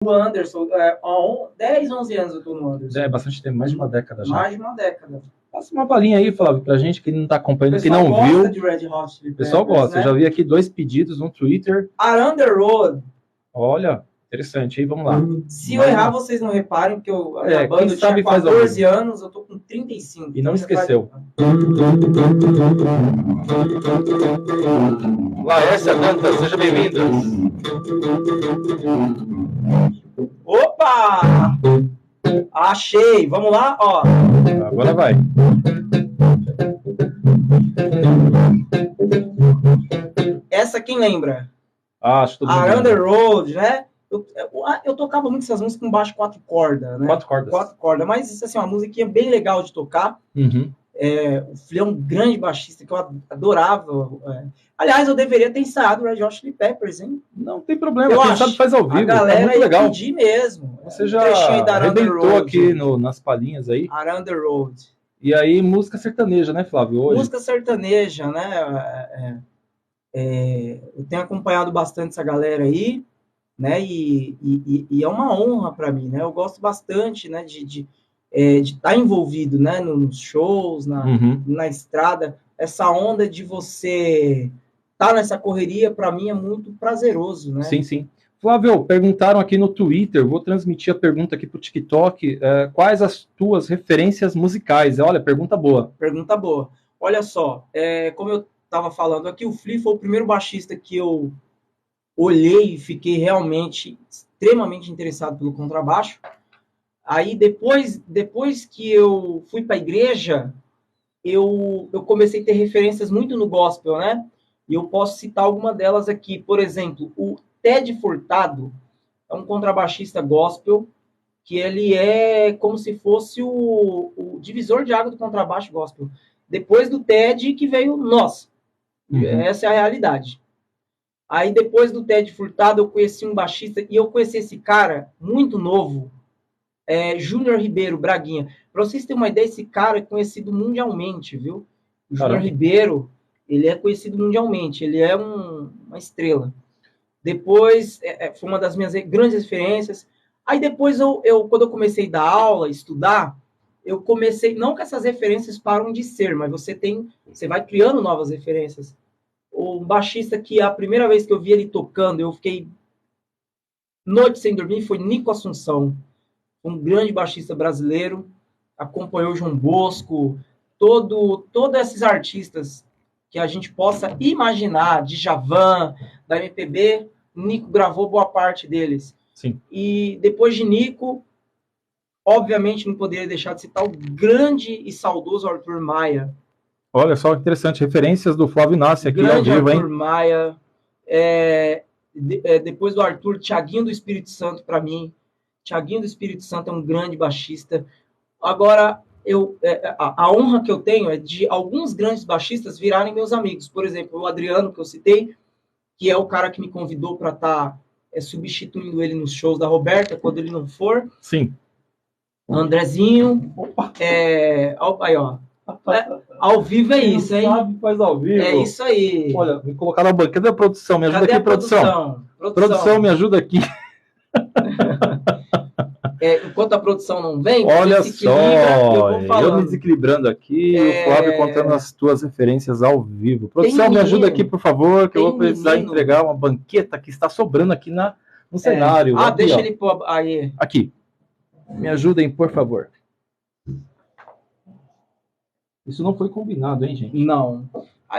O Anderson, 10, 11 anos eu estou no Anderson. É bastante tempo, mais de uma década já. Mais de uma década. Passa uma palhinha aí, Flávio, pra gente que não está acompanhando, que não viu. De Red Hot Chili O pessoal Peppers, gosta. né? Eu já vi aqui 2 pedidos no Twitter. Around the Road. Olha, interessante. Aí vamos lá. Se eu errar, vocês não reparem, porque a minha banda tinha 14 anos, eu tô com 35. E não esqueceu. Laércia Dantas, seja bem-vinda. Opa! Achei! Vamos lá, ó. Agora vai. Essa quem lembra? Acho que todo mundo Around the Road, né? Eu tocava muito essas músicas com baixo 4 cordas, né? 4 cordas. 4 cordas, mas isso assim, uma musiquinha bem legal de tocar. Uhum. O Flea é um grande baixista que eu adorava. Aliás, eu deveria ter ensaiado o Red Hot Chili Peppers, hein? Não tem problema, quem sabe faz ao vivo. A galera tá muito legal. Pedir mesmo. Você já arrebentou aqui nas palhinhas aí. Around the Road. E aí, música sertaneja, né, Flávio? Hoje? Música sertaneja, né? Eu tenho acompanhado bastante essa galera aí, né? E é uma honra para mim, né? Eu gosto bastante, né? De estar envolvido, né? Nos shows, na estrada. Essa onda de você estar nessa correria, para mim, é muito prazeroso, né? Sim, sim. Flávio, perguntaram aqui no Twitter, vou transmitir a pergunta aqui para o TikTok. Quais as tuas referências musicais? Olha, pergunta boa. Pergunta boa. Olha só, como eu estava falando aqui, o Flea foi o primeiro baixista que eu olhei e fiquei realmente extremamente interessado pelo contrabaixo. Aí, depois que eu fui para a igreja, eu comecei a ter referências muito no gospel, né? E eu posso citar alguma delas aqui. Por exemplo, o Ted Furtado é um contrabaixista gospel que ele é como se fosse o divisor de água do contrabaixo gospel. Depois do Ted que veio nós. Essa é a realidade. Aí depois do Ted Furtado eu conheci um baixista e eu conheci esse cara muito novo, Júnior Ribeiro, Braguinha. Para vocês terem uma ideia, esse cara é conhecido mundialmente, viu? O Júnior Ribeiro, ele é conhecido mundialmente, ele é uma estrela. Depois, foi uma das minhas grandes referências. Aí depois, quando eu comecei a dar aula, estudar, eu comecei, não que essas referências param de ser, mas você vai criando novas referências. O baixista que a primeira vez que eu vi ele tocando, eu fiquei noite sem dormir, foi Nico Assunção, um grande baixista brasileiro, acompanhou João Bosco, todos esses artistas que a gente possa imaginar, de Djavan, da MPB, Nico gravou boa parte deles. Sim. E depois de Nico, obviamente não poderia deixar de citar o grande e saudoso Arthur Maia. Olha só que interessante, referências do Flávio Nassi aqui ao vivo, hein? Arthur Maia, depois do Arthur, Thiaguinho do Espírito Santo para mim. Thiaguinho do Espírito Santo é um grande baixista. Agora, a honra que eu tenho é de alguns grandes baixistas virarem meus amigos. Por exemplo, o Adriano, que eu citei, que é o cara que me convidou para estar substituindo ele nos shows da Roberta, quando ele não for. Sim. Andrezinho. Aí, ó. Ao vivo é isso, hein? Sabe, faz ao vivo. É isso aí. Olha, me colocar na banca. Cadê a produção? Me ajuda aqui, produção. Produção, me ajuda aqui. Enquanto a produção não vem, olha só, eu me desequilibrando aqui, o Flávio contando as tuas referências ao vivo. Produção, me ajuda aqui, por favor, que eu vou precisar entregar uma banqueta que está sobrando aqui no cenário. Aqui, deixa ele pôr aí. Aqui. Me ajudem, por favor. Isso não foi combinado, hein, gente? Não.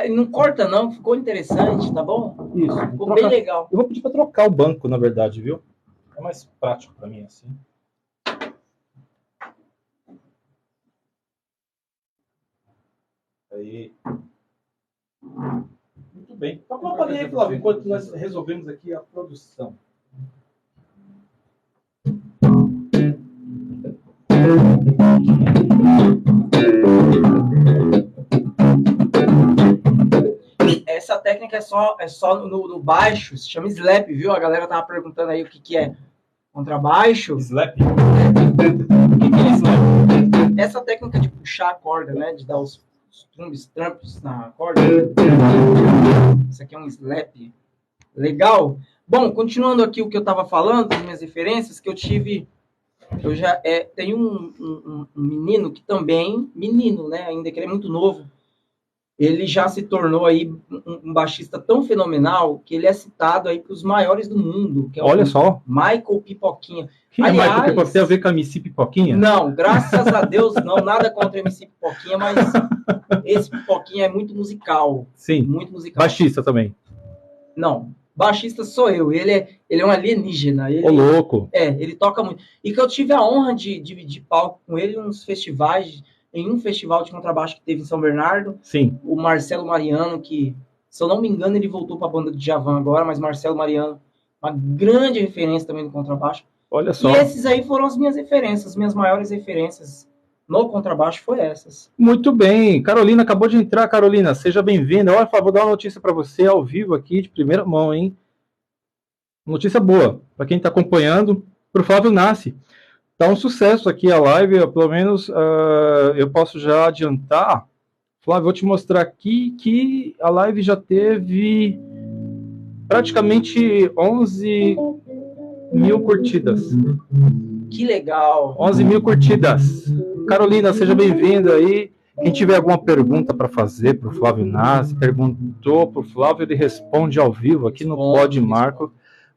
Não corta, não, ficou interessante, tá bom? Isso. Ficou bem legal. Eu vou pedir para trocar o banco, na verdade, viu? É mais prático para mim assim. Aí. Muito bem. Então, uma palhinha aí, Flávio, enquanto nós resolvemos aqui a produção. Essa técnica é só no baixo, se chama slap, viu? A galera tava perguntando aí o que é contrabaixo. Slap? O que é slap? Essa técnica de puxar a corda, né? De dar os trampos na corda. Isso aqui é um slap. Legal? Bom, continuando aqui o que eu tava falando, das minhas referências, que eu tive... Eu já tenho um menino que também... Menino, né? Ainda que ele é muito novo. Ele já se tornou aí um baixista tão fenomenal que ele é citado aí para os maiores do mundo. Que é Olha só. Michael Pipoquinha. Quem é Michael Pipoquinha? Tem a ver com a MC Pipoquinha? Não, graças a Deus não. Nada contra a MC Pipoquinha, mas esse Pipoquinha é muito musical. Sim. Muito musical. Baixista também? Não. Baixista sou eu. Ele é um alienígena. Ô, louco. Ele toca muito. E que eu tive a honra de dividir palco com ele em uns festivais... Em um festival de contrabaixo que teve em São Bernardo. Sim. O Marcelo Mariano, que, se eu não me engano, ele voltou para a banda de Djavan agora, mas Marcelo Mariano, uma grande referência também do contrabaixo. Olha só. E esses aí foram as minhas referências, as minhas maiores referências no contrabaixo foi essas. Muito bem. Carolina acabou de entrar. Carolina, seja bem-vinda. Olha, vou dar uma notícia para você ao vivo aqui, de primeira mão, hein? Notícia boa, para quem está acompanhando, para o Flávio Nassi. Tá um sucesso aqui a live, pelo menos eu posso já adiantar. Flávio, vou te mostrar aqui que a live já teve praticamente 11 mil curtidas. Que legal! 11 mil curtidas. Carolina, seja bem-vinda aí. Quem tiver alguma pergunta para fazer para o Flávio Nassi, perguntou para o Flávio, ele responde ao vivo aqui no Pod Marco.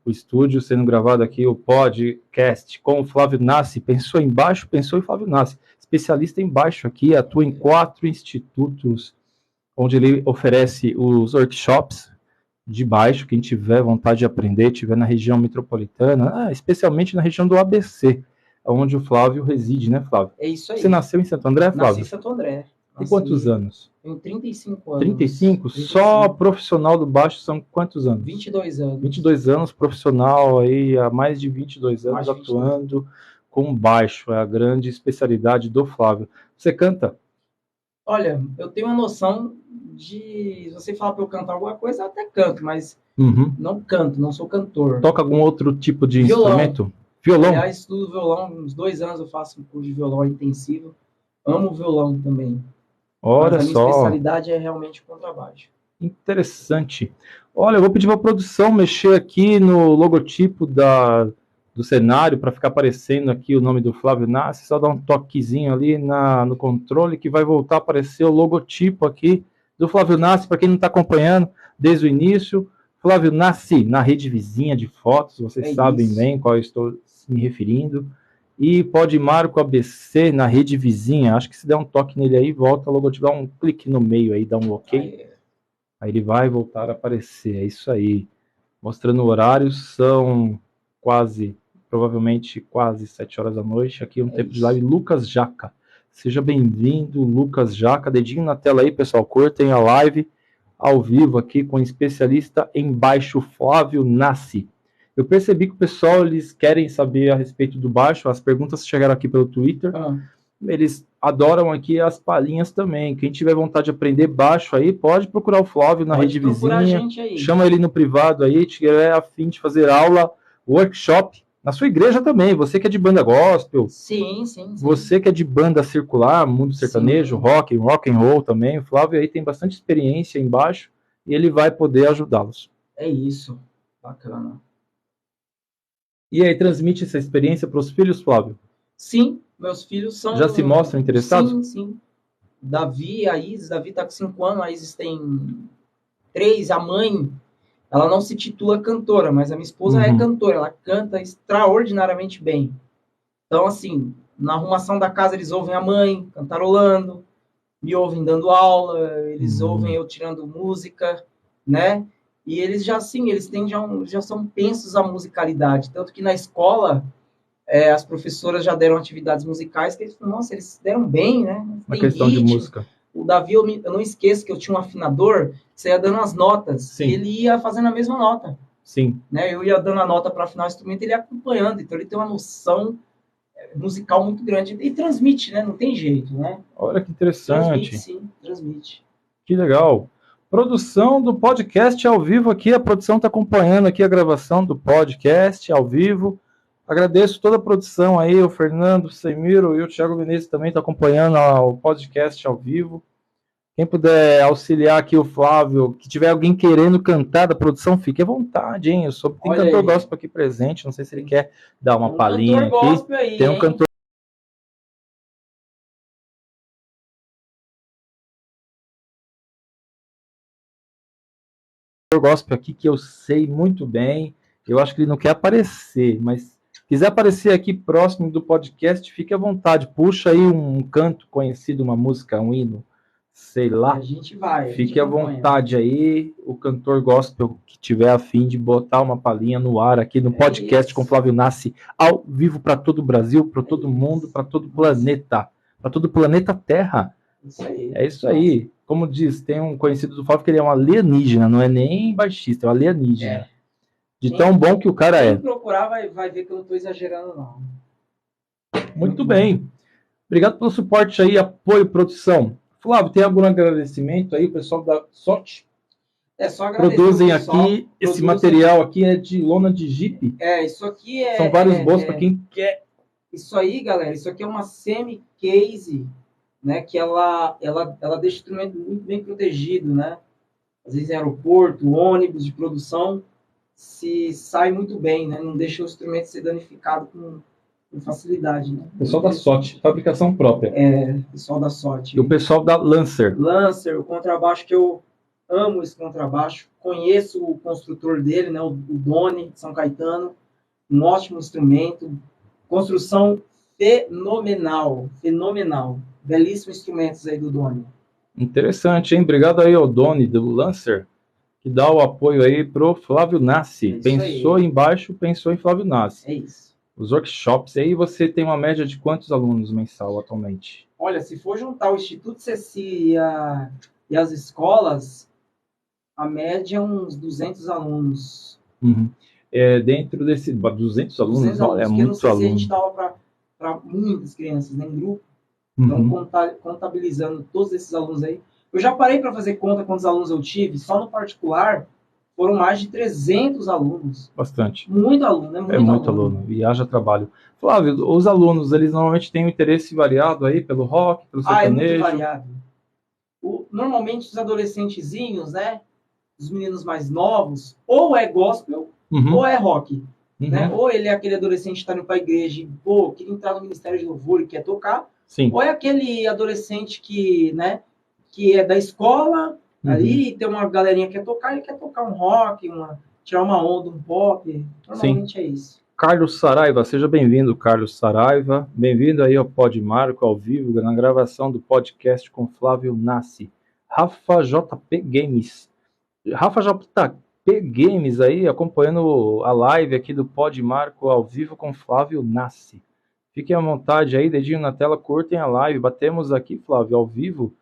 O estúdio sendo gravado aqui, o podcast com o Flávio Nassi. Pensou em baixo, pensou em Flávio Nassi. Especialista em baixo aqui, atua em 4 institutos, onde ele oferece os workshops de baixo. Quem tiver vontade de aprender, tiver na região metropolitana, especialmente na região do ABC, onde o Flávio reside, né, Flávio? É isso aí. Você nasceu em Santo André, Flávio? Nasci em Santo André. Tem quantos anos? Tenho 35 anos. 35? Só profissional do baixo são quantos anos? 22 anos. 22 anos, profissional aí, há mais de 22 anos atuando com baixo. É a grande especialidade do Flávio. Você canta? Olha, eu tenho uma noção de... Se você falar para eu cantar alguma coisa, eu até canto, mas não canto, não sou cantor. Toca algum outro tipo de instrumento? Violão? Aliás, estudo violão, uns 2 anos eu faço um curso de violão intensivo. Amo o violão também. Olha mas a só. minha especialidade é realmente o contrabaixo. Interessante. Olha, eu vou pedir para a produção mexer aqui no logotipo do cenário para ficar aparecendo aqui o nome do Flávio Nassi. Só dar um toquezinho ali no controle que vai voltar a aparecer o logotipo aqui do Flávio Nassi. Para quem não está acompanhando desde o início, Flávio Nassi na rede vizinha de fotos. Vocês sabem bem qual eu estou me referindo. E Pod Marco ABC na rede vizinha. Acho que se der um toque nele aí, volta o logotipo, dá um clique no meio aí, dá um ok. Aí ele vai voltar a aparecer. É isso aí. Mostrando o horário, são provavelmente quase 7 horas da noite. Aqui um tempo de live. Lucas Jaca. Seja bem-vindo, Lucas Jaca. Dedinho na tela aí, pessoal. Curtem a live ao vivo aqui com o especialista em baixo, Flávio Nassi. Eu percebi que o pessoal, eles querem saber a respeito do baixo, as perguntas chegaram aqui pelo Twitter, eles adoram aqui as palhinhas também. Quem tiver vontade de aprender baixo aí, pode procurar o Flávio na rede vizinha, chama ele no privado aí, tiver a fim de fazer aula, workshop, na sua igreja também, você que é de banda gospel, sim. Você que é de banda circular, mundo sertanejo, rock and roll também, o Flávio aí tem bastante experiência em baixo e ele vai poder ajudá-los. É isso, bacana. E aí, transmite essa experiência para os filhos, Flávio? Sim, meus filhos são... Já se mostram interessados? Sim. Davi, a Isis, Davi está com 5 anos, a Isis tem 3, a mãe, ela não se titula cantora, mas a minha esposa é cantora, ela canta extraordinariamente bem. Então, assim, na arrumação da casa eles ouvem a mãe cantarolando, me ouvem dando aula, eles ouvem eu tirando música, né? E eles já, assim, eles já são pensos à musicalidade. Tanto que na escola, as professoras já deram atividades musicais que eles falam, nossa, eles deram bem, né? Uma questão de música. O Davi, eu não esqueço que eu tinha um afinador, que você ia dando as notas, Sim. e ele ia fazendo a mesma nota. Sim. Né? Eu ia dando a nota para afinar o instrumento, ele ia acompanhando, então ele tem uma noção musical muito grande. E transmite, né? Não tem jeito, né? Olha que interessante. Transmite, sim, transmite. Que legal. Produção do podcast ao vivo aqui, a produção está acompanhando aqui a gravação do podcast ao vivo. Agradeço toda a produção aí, o Fernando, o Semiro e o Thiago Vinícius também estão acompanhando o podcast ao vivo. Quem puder auxiliar aqui o Flávio, que tiver alguém querendo cantar da produção, fique à vontade, hein? Eu soube que tem cantor gospel aqui presente, não sei se ele quer dar uma palhinha aqui. Gospel aí, tem um cantor gospel aqui que eu sei muito bem. Eu acho que ele não quer aparecer, mas quiser aparecer aqui próximo do podcast, fique à vontade. Puxa aí um canto conhecido, uma música, um hino, sei lá. A gente vai. Fique à vontade aí, o cantor gospel que tiver a fim de botar uma palhinha no ar aqui no podcast com Flávio Nassi, ao vivo para todo o Brasil, para todo mundo, para todo o planeta, para todo o planeta Terra. Isso aí. É isso aí. Como diz, tem um conhecido do Flávio que ele é um alienígena, não é nem baixista, é um alienígena. De tão bom que o cara é. Quem procurar vai ver que eu não estou exagerando, não. Muito bem. Obrigado pelo suporte aí, apoio, produção. Flávio, tem algum agradecimento aí, o pessoal da SOT? É só agradecer. Produzem aqui, esse material aqui é de lona de jipe. Isso aqui é... São vários bolsos para quem quer. Isso aí, galera, isso aqui é uma semi-case, né, que ela deixa o instrumento muito bem protegido, né? Às vezes em aeroporto, ônibus de produção, se sai muito bem, né? Não deixa o instrumento ser danificado com facilidade, né? Pessoal da SOT, fabricação própria. Pessoal da SOT. E o pessoal da Lancer. Lancer, o contrabaixo, que eu amo esse contrabaixo. Conheço o construtor dele, né? O Doni, de São Caetano. Um ótimo instrumento. Construção fenomenal. Fenomenal. Belíssimos instrumentos aí do Doni. Interessante, hein? Obrigado aí ao Doni, do Lancer, que dá o apoio aí pro Flávio Nassi. Pensou em baixo, pensou em Flávio Nassi. É isso. Os workshops aí, você tem uma média de quantos alunos mensal atualmente? Olha, se for juntar o Instituto Ceci e as escolas, a média é uns 200 alunos. Uhum. Dentro desse 200 alunos, é muito aluno. A gente dá aula para muitas crianças, né, em grupo. Então, contabilizando todos esses alunos aí. Eu já parei para fazer conta quantos alunos eu tive, só no particular foram mais de 300 alunos. Bastante. Muito aluno, né? Muito aluno. E haja trabalho. Flávio, os alunos, eles normalmente têm um interesse variado aí pelo rock, pelo sertanejo? É muito variado. Normalmente os adolescentezinhos, né? Os meninos mais novos, ou é gospel, ou é rock. Né? Ou ele é aquele adolescente que está indo para a igreja e, queria entrar no Ministério de Louvor e quer tocar. Sim. Ou é aquele adolescente que, né, que é da escola, ali, tem uma galerinha que quer tocar, ele quer tocar um rock, tirar uma onda, um pop. Normalmente é isso. Carlos Saraiva, seja bem-vindo, Carlos Saraiva. Bem-vindo aí ao Pod Marco, ao vivo, na gravação do podcast com Flávio Nassi. Rafa JP Games. Rafa JP Games aí, acompanhando a live aqui do Pod Marco, ao vivo com Flávio Nassi. Fiquem à vontade aí, dedinho na tela, curtem a live. Batemos aqui, Flávio, ao vivo,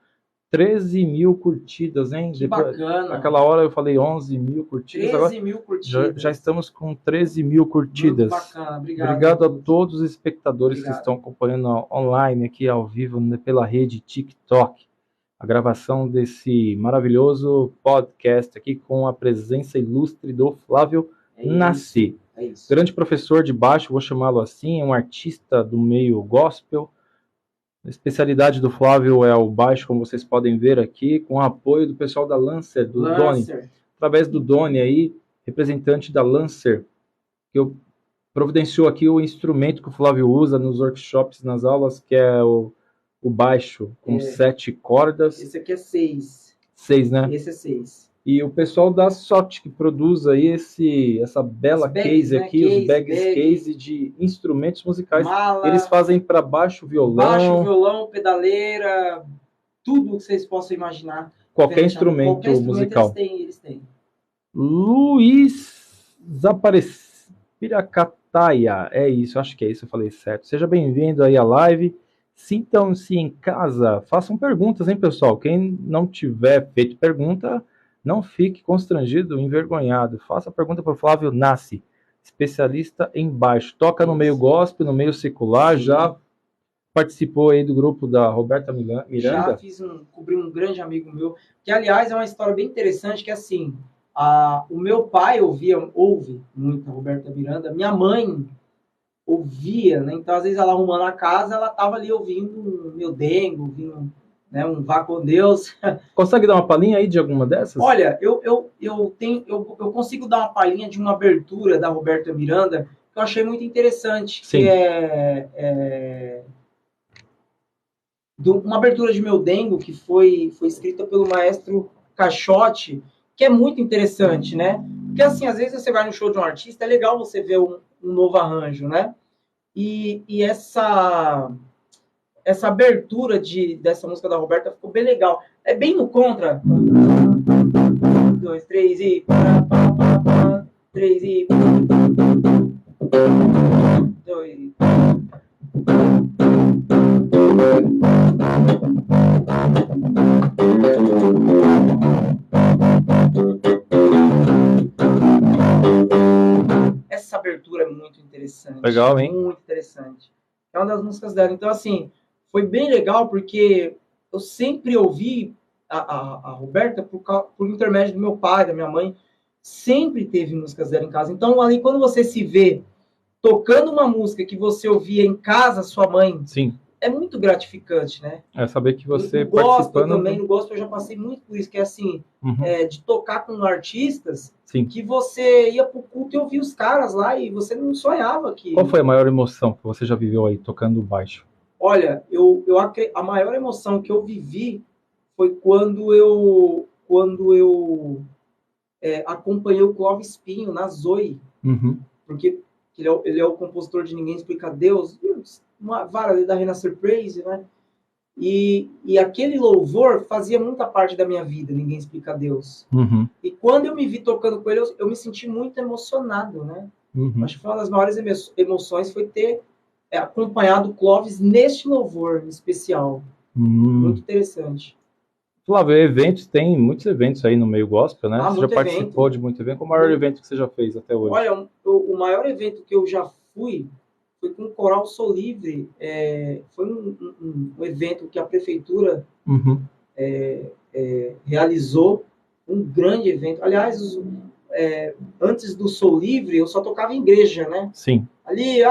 13 mil curtidas, hein? Que bacana. Naquela hora eu falei 11 mil curtidas. 13 mil curtidas. Já estamos com 13 mil curtidas. Muito bacana, obrigado a todos os espectadores que estão acompanhando online aqui ao vivo pela rede TikTok. A gravação desse maravilhoso podcast aqui com a presença ilustre do Flávio Nassi. É isso. Grande professor de baixo, vou chamá-lo assim, um artista do meio gospel. A especialidade do Flávio é o baixo, como vocês podem ver aqui, com o apoio do pessoal da Lancer, do Doni. Através do Doni aí, representante da Lancer, que eu providenciou aqui o instrumento que o Flávio usa nos workshops, nas aulas, que é o baixo, com 7 cordas. Esse aqui é 6. 6, né? Esse é 6. E o pessoal da SOT, que produz aí essa bela case aqui, os bags case de instrumentos musicais. Mala, eles fazem para baixo, violão. Baixo, violão, pedaleira, tudo que vocês possam imaginar. Qualquer instrumento musical. Eles têm. Luiz Piracataia, é isso, acho que é isso, eu falei certo. Seja bem-vindo aí à live. Sintam-se em casa, façam perguntas, hein, pessoal? Quem não tiver feito pergunta, não fique constrangido, envergonhado. Faça a pergunta para o Flávio Nassi, especialista em baixo. Toca no meio gospel, no meio secular, Sim. já participou aí do grupo da Roberta Miranda? Já cobri um grande amigo meu, que aliás é uma história bem interessante, que assim, o meu pai ouve muito a Roberta Miranda, minha mãe ouvia, né? Então às vezes ela arrumando a casa, ela tava ali ouvindo um Meu Dengo, ouvindo, né, um Vá com Deus. Consegue dar uma palhinha aí de alguma dessas? Olha, eu consigo dar uma palhinha de uma abertura da Roberta Miranda que eu achei muito interessante, Sim. que é uma abertura de Meu Dengo, que foi escrita pelo maestro Caixote, que é muito interessante, né? Porque, assim, às vezes você vai no show de um artista, é legal você ver um novo arranjo, né? E essa abertura dessa música da Roberta ficou bem legal. É bem no contra. 1, 2, 3 e... 3 e... 2... Essa abertura é muito interessante. Legal, hein? Muito interessante. É uma das músicas dela. Então, assim, foi bem legal porque eu sempre ouvi a Roberta por intermédio do meu pai, da minha mãe. Sempre teve músicas dela em casa. Então, ali, quando você se vê tocando uma música que você ouvia em casa, sua mãe... Sim. É muito gratificante, né? É saber que você no gospel participando... também, no gospel eu já passei muito por isso, que é assim, Uhum. De tocar com artistas, Sim. que você ia pro culto e ouvia os caras lá e você não sonhava que... Qual foi a maior emoção que você já viveu aí, tocando baixo? Olha, a maior emoção que eu vivi foi quando eu acompanhei o Clóvis Pinho na Zoe. Uhum. Porque ele é o compositor de Ninguém Explica Deus, uma vara ali da Renascer Praise, né? E aquele louvor fazia muita parte da minha vida, Ninguém Explica Deus. Uhum. E quando eu me vi tocando com ele, eu me senti muito emocionado, né? Uhum. Acho que uma das maiores emoções foi ter acompanhado o Clóvis neste louvor especial. Muito interessante. Flávio, eventos, tem muitos eventos aí no meio gospel, né? Você já participou de muito evento. Qual o maior evento que você já fez até hoje? Olha, o maior evento que eu já fui foi com o Coral Sou Livre. Foi um evento que a prefeitura realizou, um grande evento. Aliás, antes do Sou Livre, eu só tocava em igreja, né? Sim. Ali,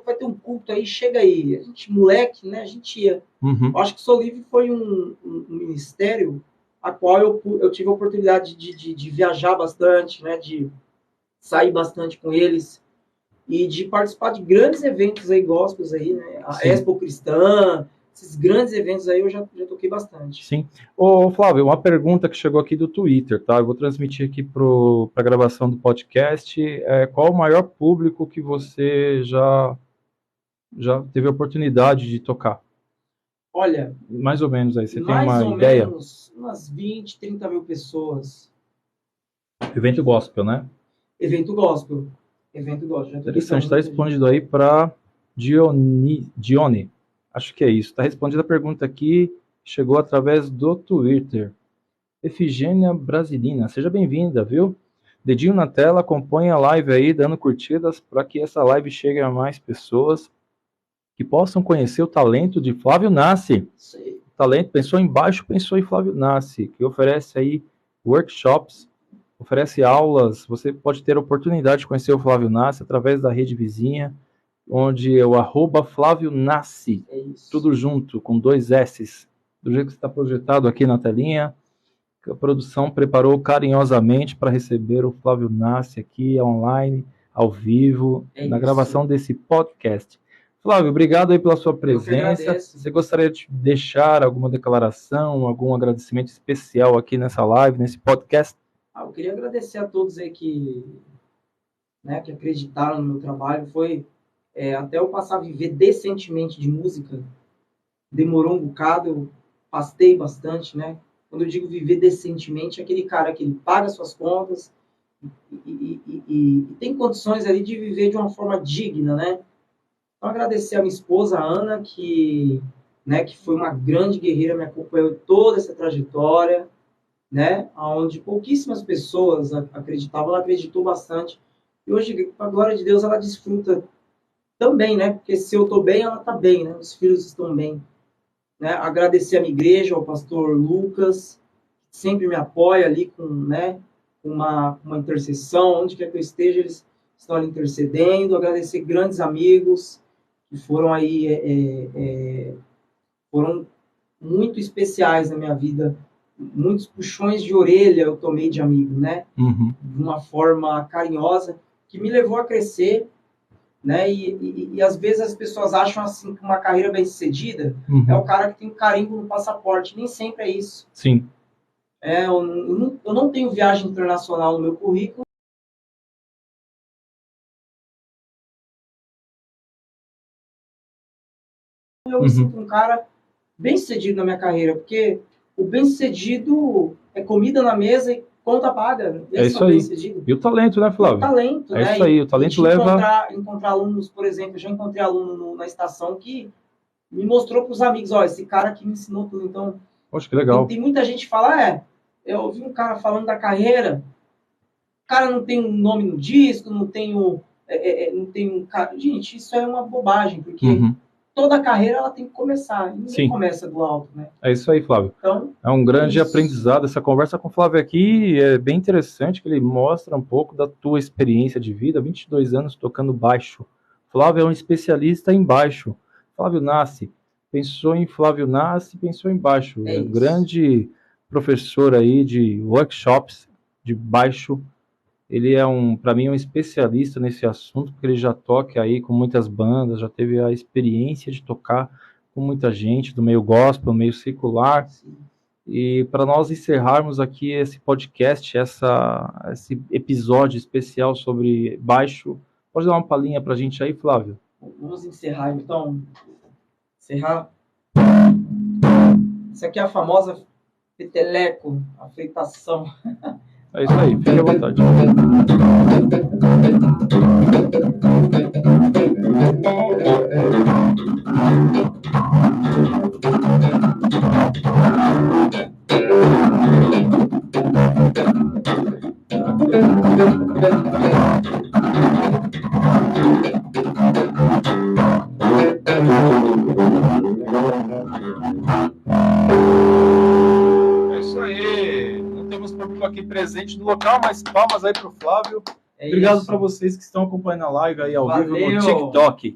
vai ter um culto aí, chega aí. A gente, moleque, né? A gente ia. Uhum. Eu acho que Sou Livre foi um ministério a qual eu tive a oportunidade de viajar bastante, né? De sair bastante com eles e de participar de grandes eventos aí, gospels aí, né? A Expo Cristã, esses grandes eventos aí eu já toquei bastante. Sim. Ô, Flávio, uma pergunta que chegou aqui do Twitter, tá? Eu vou transmitir aqui para a gravação do podcast. Qual o maior público que você já teve a oportunidade de tocar? Olha... Mais ou menos aí, você tem uma ideia? Mais ou menos umas 20, 30 mil pessoas. Evento gospel, né? Evento gospel. Já interessante, está respondido aí para Dione. Acho que é isso. Está respondida a pergunta aqui, chegou através do Twitter. Efigênia Brasilina, seja bem-vinda, viu? Dedinho na tela, acompanhe a live aí, dando curtidas, para que essa live chegue a mais pessoas que possam conhecer o talento de Flávio Nassi. Sim. Talento, pensou em baixo, pensou em Flávio Nassi, que oferece aí workshops, oferece aulas. Você pode ter a oportunidade de conhecer o Flávio Nassi através da rede vizinha, onde é o @Flávio Nassi, tudo junto, com 2 S's, do jeito que está projetado aqui na telinha. A produção preparou carinhosamente para receber o Flávio Nassi aqui online, ao vivo, na gravação desse podcast. Flávio, obrigado aí pela sua presença. Você gostaria de deixar alguma declaração, algum agradecimento especial aqui nessa live, nesse podcast? Eu queria agradecer a todos aí que acreditaram no meu trabalho. Foi até eu passar a viver decentemente de música, demorou um bocado, eu pastei bastante, né? Quando eu digo viver decentemente, é aquele cara que ele paga suas contas e tem condições ali de viver de uma forma digna, né? Então, agradecer a minha esposa, a Ana, que né, que foi uma grande guerreira, me acompanhou toda essa trajetória, né, onde pouquíssimas pessoas acreditavam, ela acreditou bastante. E hoje, com a glória de Deus, ela desfruta também, né, porque se eu estou bem, ela está bem, né, os filhos estão bem. Né, agradecer a minha igreja, ao pastor Lucas, que sempre me apoia ali com, né, uma intercessão, onde quer que eu esteja, eles estão ali intercedendo. Agradecer grandes amigos que foram aí, foram muito especiais na minha vida. Muitos puxões de orelha eu tomei de amigo, né? De uma forma carinhosa, que me levou a crescer, né? E às vezes as pessoas acham assim que uma carreira bem-sucedida é o cara que tem um carimbo no passaporte. Nem sempre é isso. Sim. Eu não tenho viagem internacional no meu currículo. Eu me sinto um cara bem-sucedido na minha carreira, porque o bem-sucedido é comida na mesa e conta paga. É isso aí. E o talento, né, Flávio? O talento, né? Isso aí, o talento leva... Encontrar alunos, por exemplo, eu já encontrei aluno na estação que me mostrou para os amigos, ó, esse cara aqui me ensinou tudo. Então, poxa, que legal. Tem muita gente que fala, eu ouvi um cara falando da carreira, o cara não tem um nome no disco, não tem um... Gente, isso é uma bobagem, porque toda carreira ela tem que começar. Ninguém começa do alto, né? É isso aí, Flávio. Então, é um grande aprendizado. Essa conversa com o Flávio aqui é bem interessante, que ele mostra um pouco da tua experiência de vida, 22 anos tocando baixo. Flávio é um especialista em baixo. Flávio Nassi, pensou em Flávio Nassi, pensou em baixo. É um grande professor aí de workshops de baixo. Ele é para mim, um especialista nesse assunto, porque ele já toca aí com muitas bandas, já teve a experiência de tocar com muita gente do meio gospel, meio secular. E para nós encerrarmos aqui esse podcast, esse episódio especial sobre baixo, pode dar uma palhinha para a gente aí, Flávio? Vamos encerrar, então. Encerrar. Isso aqui é a famosa peteleco, afeitação. É isso aí, fique à vontade. É isso aí. Não temos público aqui presente no local, mas palmas aí pro Flávio. Obrigado para vocês que estão acompanhando a live aí ao vivo no TikTok.